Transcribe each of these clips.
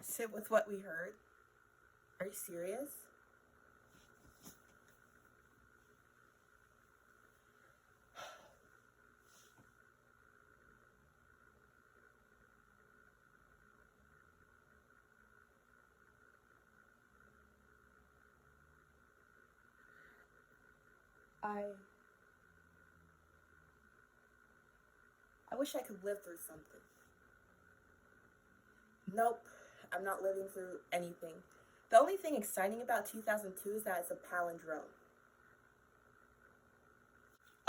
Sit with what we heard? Are you serious? I I wish I could live through something. Nope, I'm not living through anything. The only thing exciting about 2002 is that it's a palindrome.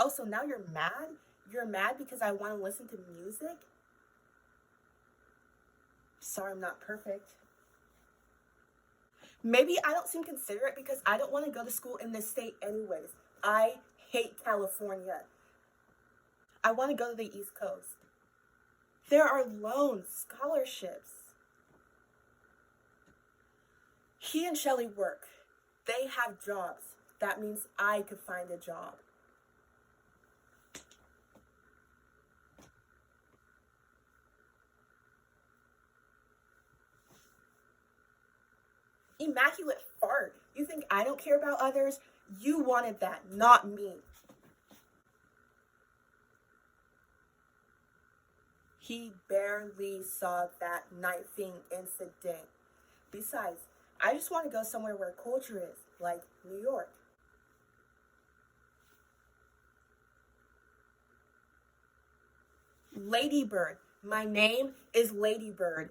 Oh, so now you're mad? You're mad because I want to listen to music? Sorry, I'm not perfect. Maybe I don't seem considerate because I don't want to go to school in this state anyways. I hate California. I want to go to the East Coast. There are loans, scholarships. He and Shelly work. They have jobs. That means I could find a job. Immaculate fart. You think I don't care about others? You wanted that, not me. He barely saw that knifing incident. Besides, I just want to go somewhere where culture is, like New York. Ladybird. My name is Ladybird.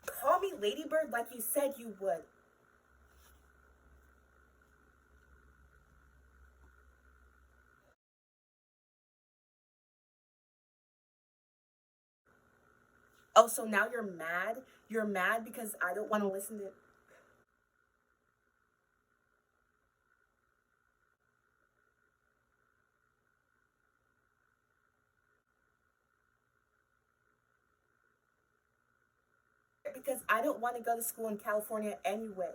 Call me Ladybird like you said you would. Oh, so now you're mad? You're mad because I don't want to listen to. Because I don't want to go to school in California anyway.